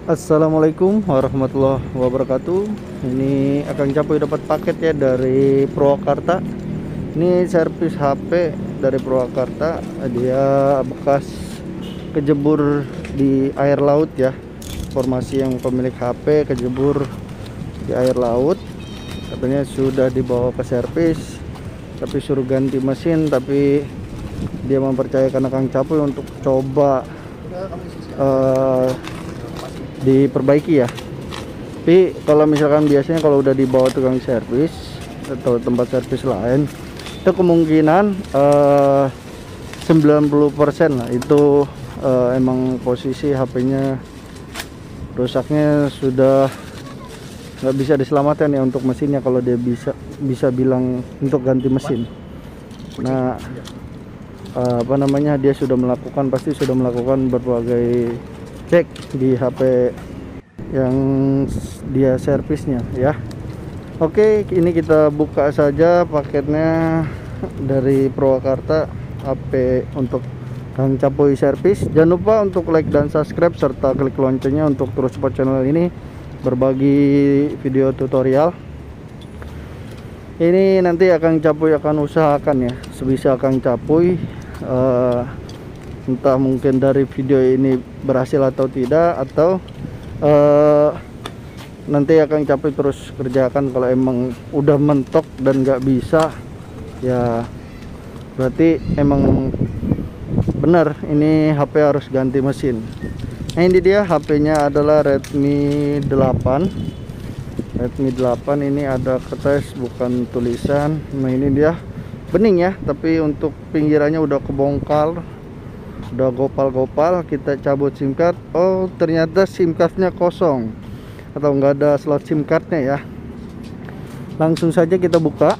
Assalamualaikum warahmatullahi wabarakatuh. Ini akan Capuy dapat paket ya dari Purwakarta. Ini servis HP dari Purwakarta. Dia bekas kejebur di air laut ya. Informasi yang pemilik HP kejebur di air laut. Katanya sudah dibawa ke servis, tapi suruh ganti mesin. Tapi dia mempercayakan Kang Capuy untuk coba diperbaiki ya. Tapi kalau misalkan biasanya kalau udah dibawa tukang servis atau tempat servis lain, itu kemungkinan 90% lah itu emang posisi HP-nya rusaknya sudah nggak bisa diselamatkan ya untuk mesinnya, kalau dia bisa bilang untuk ganti mesin. Nah, dia pasti sudah melakukan berbagai cek di HP yang dia servisnya ya. Oke, ini kita buka saja paketnya dari Purwakarta, HP untuk Kang Capuy servis. Jangan lupa untuk like dan subscribe serta klik loncengnya untuk terus support channel ini, berbagi video tutorial. Ini nanti Kang Capuy akan usahakan ya sebisa Kang Capuy, entah mungkin dari video ini berhasil atau tidak, atau nanti akan Capuy terus kerjakan. Kalau emang udah mentok dan nggak bisa ya berarti emang benar ini HP harus ganti mesin. Nah, ini dia HP-nya adalah Redmi 8. Redmi 8 ini ada kertas bukan tulisan. Nah, ini dia bening ya, tapi untuk pinggirannya udah kebongkar, udah gopal-gopal. Kita cabut SIM card. Oh, ternyata SIM cardnya kosong atau enggak ada slot SIM cardnya ya. Langsung saja kita buka.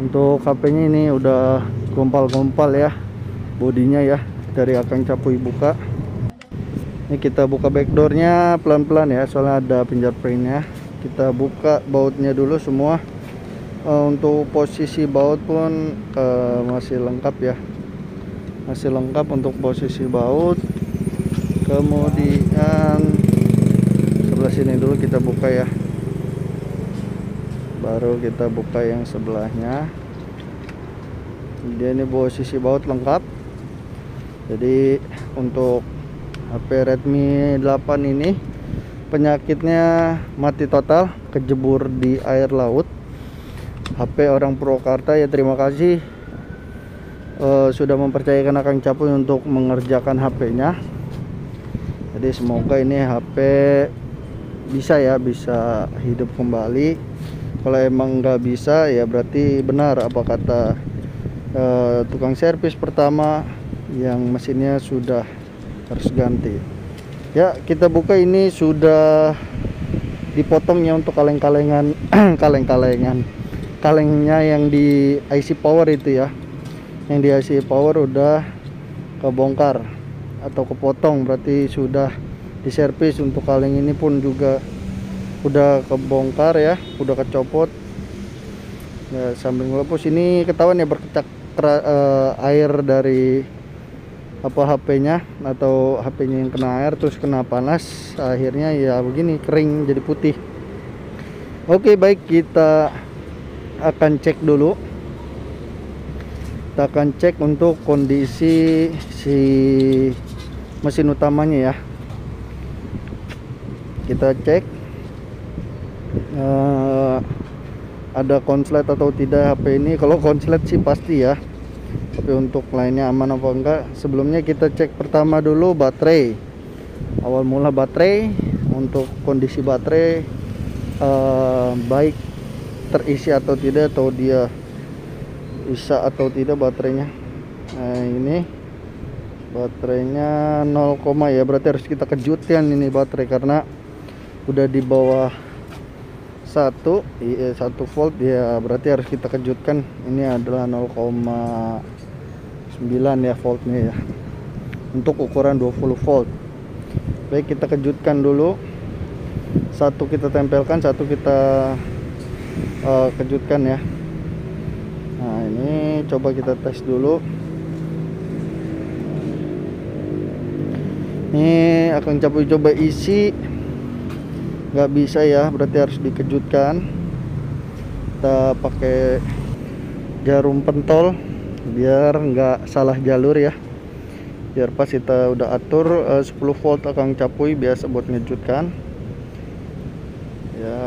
Untuk HP-nya ini udah gompal-gompal ya bodinya ya, dari Kang Capuy buka. Ini kita buka backdoornya pelan-pelan ya, soalnya ada fingerprintnya. Kita buka bautnya dulu semua. Untuk posisi baut pun masih lengkap ya, masih lengkap untuk posisi baut. Kemudian sebelah sini dulu kita buka ya, baru kita buka yang sebelahnya. Dia ini posisi baut lengkap. Jadi untuk HP Redmi 8 ini penyakitnya mati total, kejebur di air laut. HP orang Purwakarta ya, terima kasih sudah mempercayakan Kang Capuy untuk mengerjakan HP-nya. Jadi semoga ini HP bisa hidup kembali. Kalau emang nggak bisa ya berarti benar apa kata tukang servis pertama, yang mesinnya sudah harus ganti ya. Kita buka, ini sudah dipotongnya untuk kaleng-kalengan kalengnya yang di IC power itu ya. Yang di IC power udah kebongkar atau kepotong, berarti sudah diservis. Untuk kaleng ini pun juga udah kebongkar ya, udah kecopot ya. Sambil ngelepus ini ketahuan ya berkecak air dari HP-nya, atau HP-nya yang kena air terus kena panas, akhirnya ya begini kering jadi putih. Oke, baik, kita akan cek dulu. Kita akan cek untuk kondisi si mesin utamanya ya. Kita cek ada konslet atau tidak HP ini. Kalau konslet sih pasti ya, tapi untuk lainnya aman apa enggak, sebelumnya kita cek pertama dulu baterai. Awal mula baterai, untuk kondisi baterai baik terisi atau tidak, atau dia bisa atau tidak baterainya. Nah, ini baterainya 0, ya, berarti harus kita kejutkan ini baterai karena udah di bawah 1 volt ya, berarti harus kita kejutkan. Ini adalah 0,9 ya voltnya ya, untuk ukuran 20 volt. Baik, kita kejutkan dulu. Satu kita tempelkan, satu kita kejutkan ya. Nah, ini coba kita tes dulu. Ini akan coba isi, nggak bisa ya, berarti harus dikejutkan. Kita pakai jarum pentol biar nggak salah jalur ya, biar pas kita udah atur 10 volt Akang Capuy biasa buat ngejutkan ya.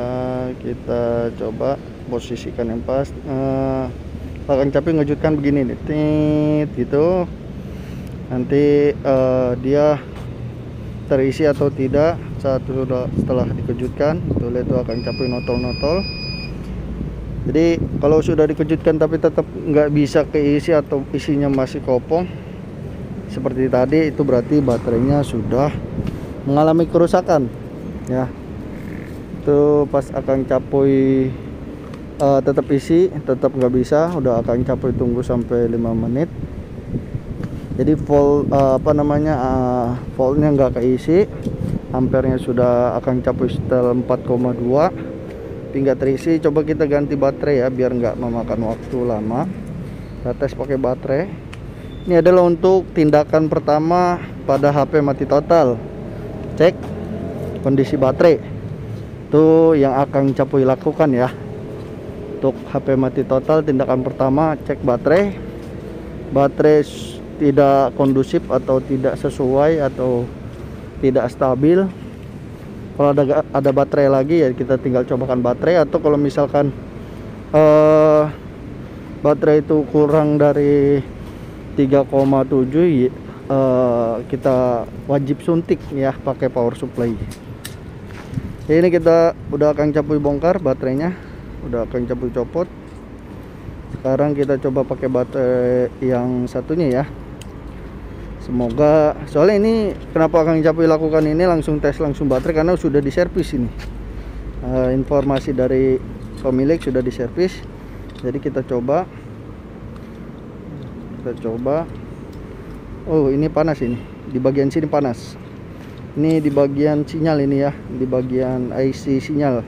Kita coba posisikan yang pas. Akang Capuy ngejutkan begini nih, tit gitu. Nanti dia terisi atau tidak setelah dikejutkan. Tuh lihat tuh Akang Capuy notol-notol. Jadi kalau sudah dikejutkan tapi tetap nggak bisa keisi atau isinya masih kopong seperti tadi, itu berarti baterainya sudah mengalami kerusakan ya. Itu pas Akang Capuy tetap isi, tetap nggak bisa, udah Akang Capuy tunggu sampai 5 menit. Jadi volt voltnya nggak keisi, ampernya sudah Akang Capuy setel 4,2, tinggal terisi. Coba kita ganti baterai ya biar nggak memakan waktu lama. Kita tes pakai baterai. Ini adalah untuk tindakan pertama pada HP mati total. Cek kondisi baterai. Itu yang Akang Capuy lakukan ya. Untuk HP mati total, tindakan pertama cek baterai. Baterai tidak kondusif atau tidak sesuai atau tidak stabil. Kalau ada baterai lagi ya kita tinggal cobakan baterai, atau kalau misalkan baterai itu kurang dari 3,7 kita wajib suntik ya pakai power supply. Ini kita udah Akang Capuy bongkar baterainya, udah Akang Capuy copot. Sekarang kita coba pakai baterai yang satunya ya. Semoga, soalnya ini kenapa Akang Capuy lakukan ini langsung tes langsung baterai, karena sudah diservis ini. Informasi dari pemilik sudah diservis. Jadi kita coba. Oh, ini panas ini. Di bagian sini panas. Ini di bagian sinyal ini ya, di bagian IC sinyal.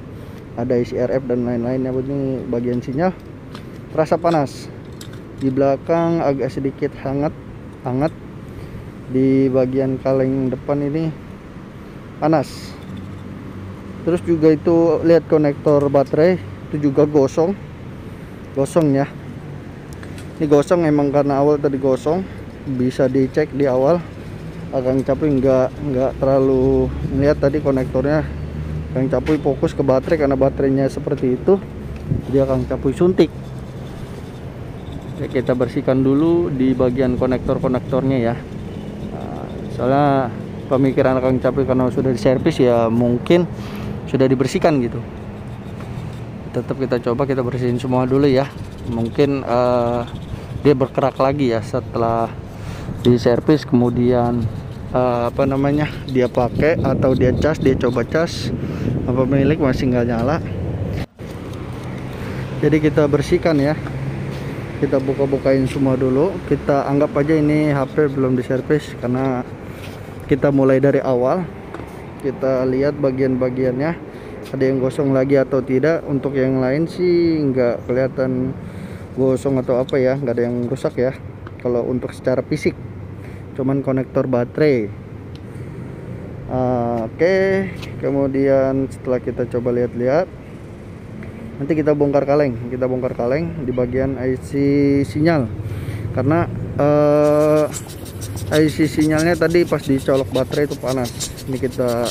Ada IC RF dan lain-lainnya. Ini bagian sinyal. Terasa panas. Di belakang agak sedikit hangat. Di bagian kaleng depan ini panas. Terus juga itu lihat konektor baterai itu juga gosong ya. Ini gosong emang karena awal tadi gosong, bisa dicek di awal. Akang Capuy nggak terlalu melihat tadi konektornya. Akang Capuy fokus ke baterai karena baterainya seperti itu, dia Akang Capuy suntik. Ya, kita bersihkan dulu di bagian konektornya ya. Soalnya pemikiran Akang Capuy karena sudah diservis ya mungkin sudah dibersihkan gitu. Tetap kita coba, kita bersihin semua dulu ya. Mungkin dia bergerak lagi ya setelah diservis, kemudian dia pakai atau dia cas, dia coba cas, pemilik masih nggak nyala. Jadi kita bersihkan ya. Kita buka-bukain semua dulu. Kita anggap aja ini HP belum diservis karena kita mulai dari awal. Kita lihat bagian-bagiannya ada yang gosong lagi atau tidak. Untuk yang lain sih nggak kelihatan gosong atau apa ya, nggak ada yang rusak ya kalau untuk secara fisik, cuman konektor baterai. Oke. Kemudian setelah kita coba lihat-lihat, nanti kita bongkar kaleng di bagian IC sinyal, karena IC sinyalnya tadi pas dicolok baterai itu panas. Ini kita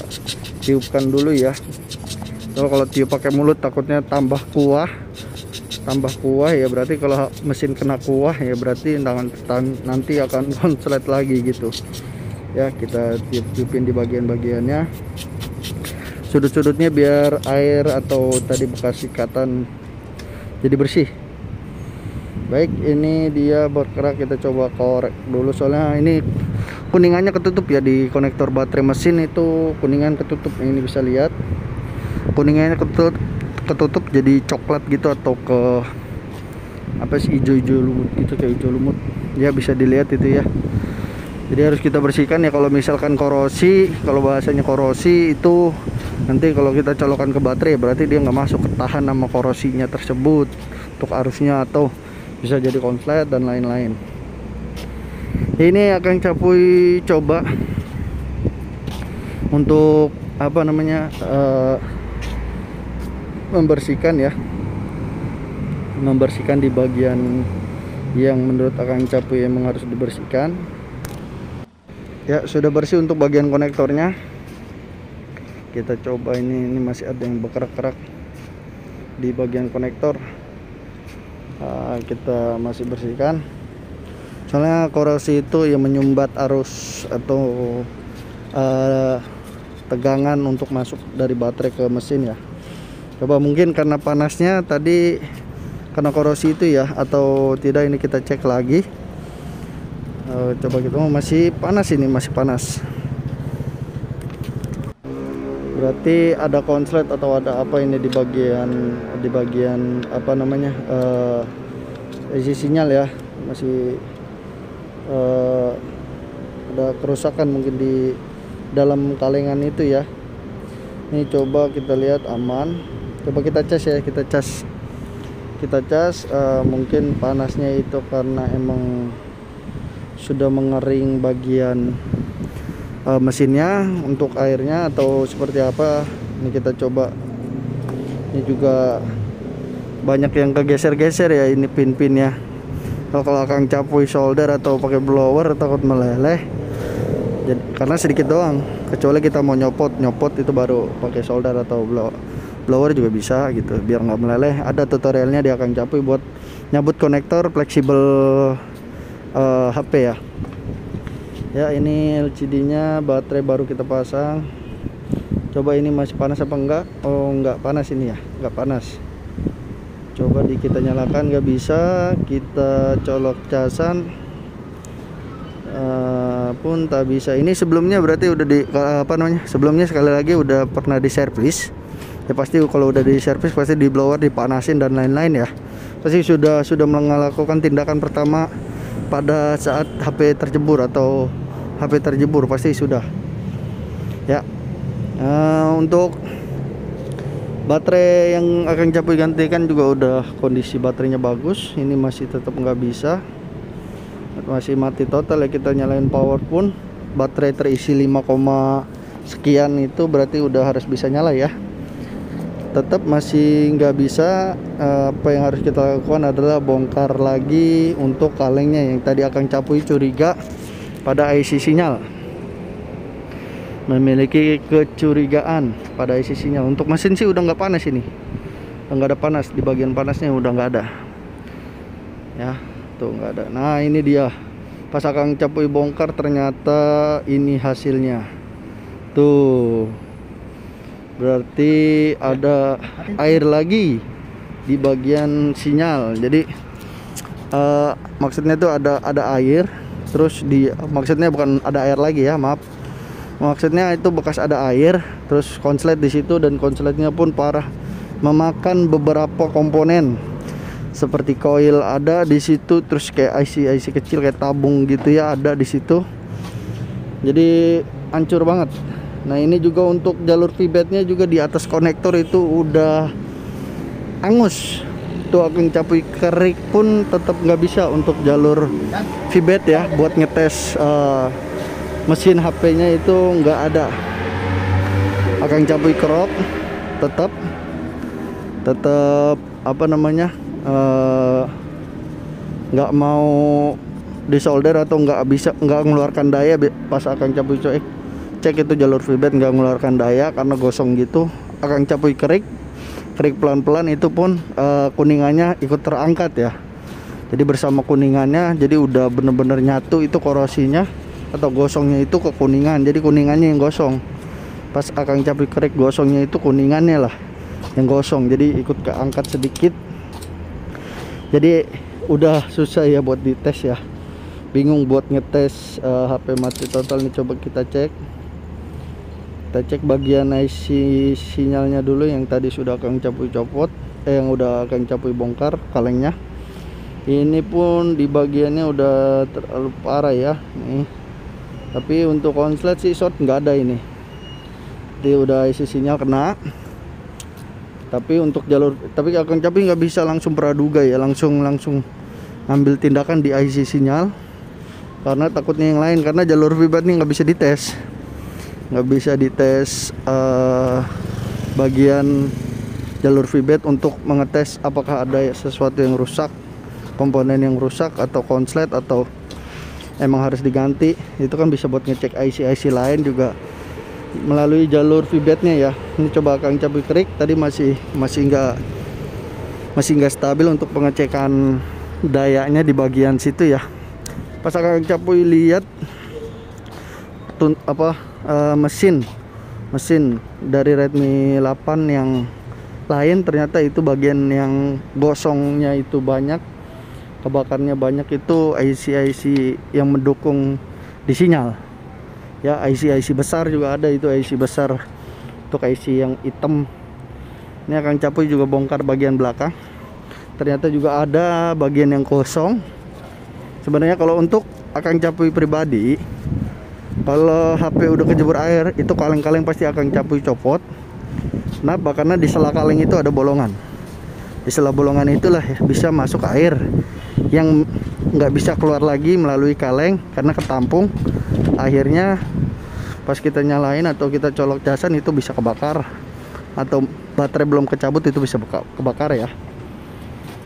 tiupkan dulu ya. Kalau tiup pakai mulut takutnya tambah kuah ya, berarti kalau mesin kena kuah ya berarti nanti akan konslet lagi gitu ya. Kita tiupin di bagian-bagiannya, sudut-sudutnya biar air atau tadi bekas ikatan jadi bersih. Baik, ini dia bergerak, kita coba korek dulu soalnya ini kuningannya ketutup ya. Di konektor baterai mesin itu kuningan ketutup, ini bisa lihat kuningannya ketutup jadi coklat gitu, atau ke apa sih, hijau-hijau lumut gitu, kayak hijau lumut ya, bisa dilihat itu ya. Jadi harus kita bersihkan ya. Kalau misalkan korosi, kalau bahasanya korosi itu nanti kalau kita colokan ke baterai berarti dia nggak masuk, ketahan sama korosinya tersebut untuk arusnya, atau bisa jadi konslet dan lain-lain. Ini Akang Capuy coba untuk apa namanya, membersihkan ya, membersihkan di bagian yang menurut Akang Capuy emang harus dibersihkan. Ya, sudah bersih untuk bagian konektornya. Kita coba ini masih ada yang berkerak-kerak di bagian konektor. Kita masih bersihkan. Soalnya korosi itu yang menyumbat arus atau tegangan untuk masuk dari baterai ke mesin ya. Coba mungkin karena panasnya tadi, karena korosi itu ya, atau tidak, ini kita cek lagi. Coba kita, masih panas, ini masih panas. Berarti ada konslet atau ada apa ini di bagian apa namanya, isi sinyal ya, masih ada kerusakan mungkin di dalam kalengan itu ya. Ini coba kita lihat aman. Coba kita cas ya, kita cas. Mungkin panasnya itu karena emang sudah mengering bagian mesinnya untuk airnya atau seperti apa. Ini kita coba. Ini juga banyak yang kegeser-geser ya ini pin-pinnya. Kalau Akang Capuy solder atau pakai blower takut meleleh. Jadi, karena sedikit doang. Kecuali kita mau nyopot itu baru pakai solder atau blower juga bisa gitu, biar nggak meleleh. Ada tutorialnya di Akang Capuy buat nyabut konektor fleksibel HP ya. Ya, ini LCD-nya baterai baru kita pasang. Coba ini masih panas apa enggak? Oh, enggak panas ini ya, enggak panas. Coba kita nyalakan, nggak bisa. Kita colok casan pun tak bisa. Ini sebelumnya berarti udah di apa namanya? Sebelumnya sekali lagi udah pernah diservis. Ya pasti kalau udah diservis pasti di blower dipanasin dan lain-lain ya. Pasti sudah melakukan tindakan pertama pada saat HP terjebur atau HP terjebur pasti sudah. Ya. Untuk baterai yang akan Capuy gantikan juga udah kondisi baterainya bagus. Ini masih tetap nggak bisa, masih mati total ya. Kita nyalain power pun baterai terisi 5, sekian itu berarti udah harus bisa nyala ya. Tetap masih nggak bisa. Apa yang harus kita lakukan adalah bongkar lagi untuk kalengnya yang tadi Akang Capuy curiga pada IC sinyal, memiliki kecurigaan pada IC sinyal. Untuk mesin sih udah nggak panas, ini udah nggak ada panas, di bagian panasnya udah nggak ada ya, tuh nggak ada. Nah ini dia, pas Akang Capuy bongkar ternyata ini hasilnya tuh. Berarti ada air lagi di bagian sinyal. Jadi maksudnya tuh ada air, terus maksudnya bukan ada air lagi ya, maaf. Maksudnya itu bekas ada air, terus konslet di situ, dan konsletnya pun parah, memakan beberapa komponen seperti koil ada di situ, terus kayak IC kecil kayak tabung gitu ya ada di situ. Jadi hancur banget. Nah ini juga untuk jalur V-bed-nya juga di atas konektor itu udah angus. Tuh Akang Capuy kerik pun tetap nggak bisa untuk jalur V-bed ya, buat ngetes mesin HP-nya itu nggak ada. Akang Capuy kerok tetap apa namanya, nggak mau disolder atau nggak bisa, nggak mengeluarkan daya. Pas Akang Capuy cek itu jalur V-bed nggak mengeluarkan daya karena gosong gitu. Akang Capuy kerik pelan-pelan, itu pun kuningannya ikut terangkat ya. Jadi bersama kuningannya, jadi udah bener-bener nyatu itu korosinya atau gosongnya itu ke kuningan. Jadi kuningannya yang gosong. Pas Akang Capuy kerik, gosongnya itu kuningannya lah yang gosong, jadi ikut keangkat sedikit. Jadi udah susah ya buat dites ya, bingung buat ngetes HP mati total nih. Coba kita cek bagian IC sinyalnya dulu yang tadi sudah Akang Capuy copot, yang udah Akang Capuy bongkar kalengnya. Ini pun di bagiannya udah terlalu parah ya nih. Tapi untuk konslet sih short nggak ada ini. Jadi udah IC sinyal kena. Tapi untuk jalur, tapi Akang Capuy nggak bisa langsung praduga ya, langsung ambil tindakan di IC sinyal karena takutnya yang lain, karena jalur V-bed ini nggak bisa dites. nggak bisa dites bagian jalur feedback untuk mengetes apakah ada sesuatu yang rusak, komponen yang rusak atau konslet atau emang harus diganti. Itu kan bisa buat ngecek IC lain juga melalui jalur feedbacknya ya. Ini coba Kang Capuy kerik tadi masih nggak stabil untuk pengecekan dayanya di bagian situ ya. Pas Kang Capuy lihat mesin dari Redmi 8 yang lain, ternyata itu bagian yang gosongnya itu banyak, kebakarnya banyak, itu IC yang mendukung di sinyal ya. IC besar juga ada, itu IC besar untuk IC yang hitam. Ini Kang Capuy juga bongkar bagian belakang, ternyata juga ada bagian yang kosong. Sebenarnya kalau untuk Kang Capuy pribadi, kalau HP udah kejebur air, itu kaleng-kaleng pasti Kang Capuy copot. Kenapa? Karena di sela kaleng itu ada bolongan. Di sela bolongan itulah ya, bisa masuk air yang nggak bisa keluar lagi melalui kaleng karena ketampung. Akhirnya pas kita nyalain atau kita colok casan itu bisa kebakar, atau baterai belum kecabut itu bisa kebakar ya.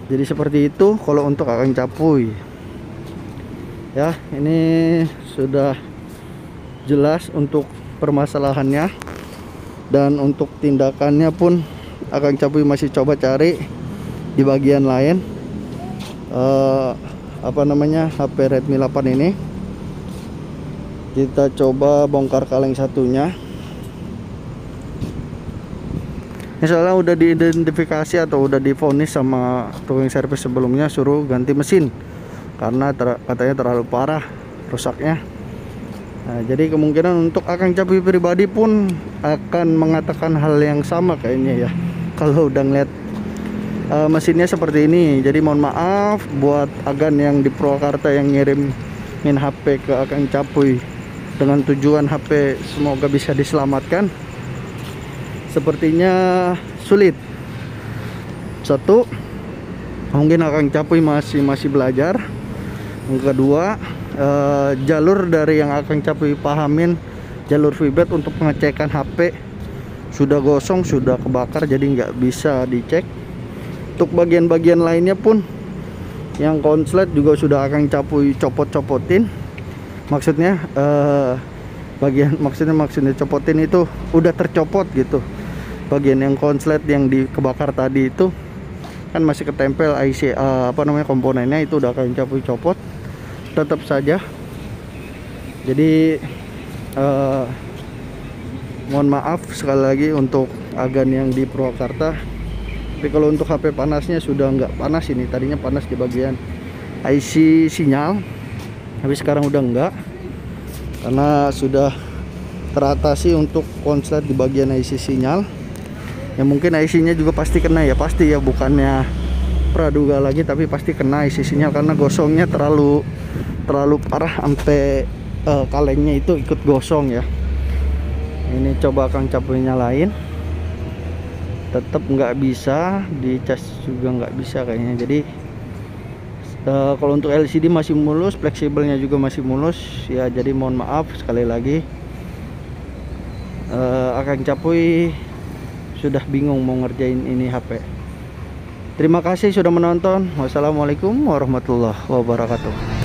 Jadi seperti itu kalau untuk Kang Capuy ya. Ini sudah jelas untuk permasalahannya, dan untuk tindakannya pun Kang Capuy masih coba cari di bagian lain. HP Redmi 8 ini kita coba bongkar kaleng satunya. Misalnya udah diidentifikasi atau udah divonis sama tukang servis sebelumnya suruh ganti mesin karena katanya terlalu parah rusaknya. Nah, jadi kemungkinan untuk Kang Capuy pribadi pun akan mengatakan hal yang sama kayaknya ya, kalau udah ngeliat mesinnya seperti ini. Jadi mohon maaf buat agan yang di Purwakarta yang ngirimin HP ke Kang Capuy dengan tujuan HP semoga bisa diselamatkan. Sepertinya sulit. Satu, mungkin Kang Capuy masih belajar. Yang kedua, jalur dari yang Kang Capuy pahamin, jalur feedback untuk pengecekan HP sudah gosong, sudah kebakar, jadi nggak bisa dicek. Untuk bagian-bagian lainnya pun yang konslet juga sudah Kang Capuy copot-copotin. Maksudnya maksudnya copotin itu udah tercopot gitu. Bagian yang konslet yang dikebakar tadi itu kan masih ketempel IC komponennya, itu udah Kang Capuy copot. Tetap saja jadi mohon maaf sekali lagi untuk agan yang di Purwakarta. Tapi kalau untuk HP panasnya sudah nggak panas ini. Tadinya panas di bagian IC sinyal, tapi sekarang udah enggak, karena sudah teratasi untuk konslet di bagian IC sinyal. Ya mungkin IC nya juga pasti kena ya, pasti ya, bukannya praduga lagi, tapi pasti kena IC sinyal karena gosongnya terlalu parah sampai kalengnya itu ikut gosong ya. Ini coba Kang Capuy nyalain, tetap nggak bisa, dicas juga nggak bisa kayaknya. Jadi kalau untuk LCD masih mulus, fleksibelnya juga masih mulus ya. Jadi mohon maaf sekali lagi, Kang Capuy sudah bingung mau ngerjain ini HP. Terima kasih sudah menonton. Wassalamualaikum warahmatullahi wabarakatuh.